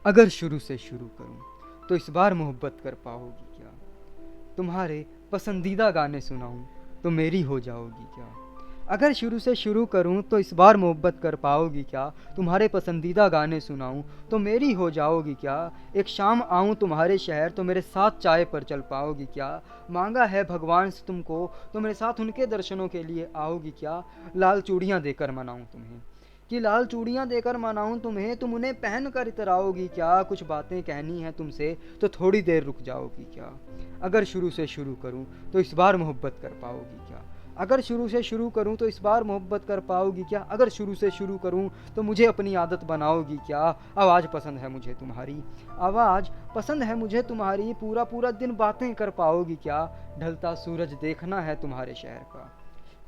अगर शुरू से शुरू करूं तो इस बार मोहब्बत कर पाओगी क्या? तुम्हारे पसंदीदा गाने सुनाऊं तो मेरी हो जाओगी क्या? अगर शुरू से शुरू करूं तो इस बार मोहब्बत कर पाओगी क्या? तुम्हारे पसंदीदा गाने सुनाऊं तो मेरी हो जाओगी क्या? एक शाम आऊं तुम्हारे शहर तो मेरे साथ चाय पर चल पाओगी क्या? मांगा है भगवान से तुमको तो मेरे साथ उनके दर्शनों के लिए आओगी क्या? लाल चूड़ियां देकर मनाऊं तुम्हें कि लाल चूड़ियां देकर मनाऊं तुम्हें, तुम उन्हें पहन कर इतराओगी क्या? कुछ बातें कहनी है तुमसे तो थोड़ी देर रुक जाओगी क्या? अगर शुरू से शुरू करूं तो इस बार मोहब्बत कर पाओगी क्या? अगर शुरू से शुरू करूं तो इस बार मोहब्बत कर पाओगी क्या? अगर शुरू से शुरू करूं तो मुझे अपनी आदत बनाओगी क्या? आवाज़ पसंद है मुझे तुम्हारी, आवाज़ पसंद है मुझे तुम्हारी, पूरा पूरा दिन बातें कर पाओगी क्या? ढलता सूरज देखना है तुम्हारे शहर का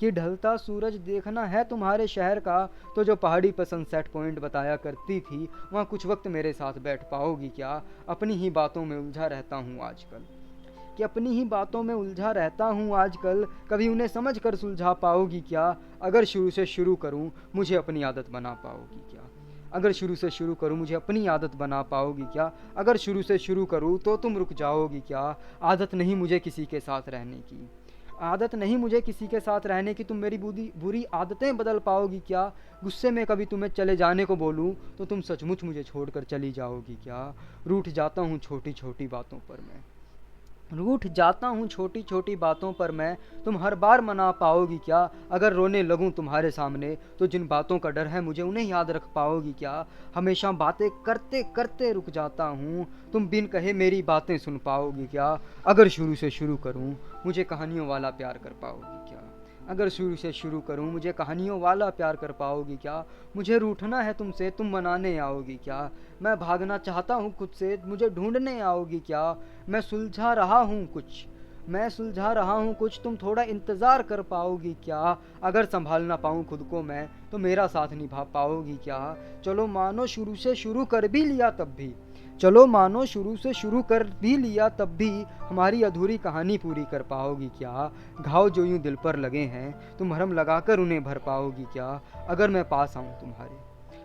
कि ढलता सूरज देखना है तुम्हारे शहर का, तो जो पहाड़ी पर सनसेट पॉइंट बताया करती थी वहाँ कुछ वक्त मेरे साथ बैठ पाओगी क्या? अपनी ही बातों में उलझा रहता हूँ आजकल कि अपनी ही बातों में उलझा रहता हूँ आजकल, कभी उन्हें समझ कर सुलझा पाओगी क्या? अगर शुरू से शुरू करूँ मुझे अपनी आदत बना पाओगी क्या? अगर शुरू से शुरू करूँ मुझे अपनी आदत बना पाओगी क्या? अगर शुरू से शुरू करूँ तो तुम रुक जाओगी क्या? आदत नहीं मुझे किसी के साथ रहने की, आदत नहीं मुझे किसी के साथ रहने की, तुम मेरी बुरी बुरी आदतें बदल पाओगी क्या? गुस्से में कभी तुम्हें चले जाने को बोलूं तो तुम सचमुच मुझे छोड़कर चली जाओगी क्या? रूठ जाता हूँ छोटी छोटी बातों पर मैं, रूठ जाता हूँ छोटी छोटी बातों पर मैं, तुम हर बार मना पाओगी क्या? अगर रोने लगूं तुम्हारे सामने तो जिन बातों का डर है मुझे उन्हें याद रख पाओगी क्या? हमेशा बातें करते करते रुक जाता हूँ, तुम बिन कहे मेरी बातें सुन पाओगी क्या? अगर शुरू से शुरू करूँ मुझे कहानियों वाला प्यार कर पाओगी क्या? अगर शुरू से शुरू करूँ मुझे कहानियों वाला प्यार कर पाओगी क्या? मुझे रूठना है तुमसे तुम मनाने आओगी क्या? मैं भागना चाहता हूँ खुद से मुझे ढूंढने आओगी क्या? मैं सुलझा रहा हूँ कुछ, मैं सुलझा रहा हूँ कुछ, तुम थोड़ा इंतज़ार कर पाओगी क्या? अगर संभाल ना पाऊँ खुद को मैं तो मेरा साथ निभा पाओगी क्या? चलो मानो शुरू से शुरू कर भी लिया तब भी, चलो मानो शुरू से शुरू कर भी लिया तब भी हमारी अधूरी कहानी पूरी कर पाओगी क्या? घाव जो यूं दिल पर लगे हैं तुम मरहम लगाकर उन्हें भर पाओगी क्या? अगर मैं पास आऊँ तुम्हारे,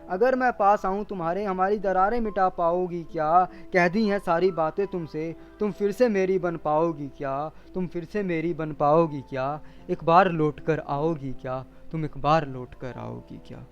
अगर मैं पास आऊँ तुम्हारे हमारी दरारें मिटा पाओगी क्या? कह दी हैं सारी बातें तुमसे, तुम फिर से मेरी बन पाओगी क्या? तुम फिर से मेरी बन पाओगी क्या? एक बार लौट कर आओगी क्या? तुम एक बार लौट कर आओगी क्या?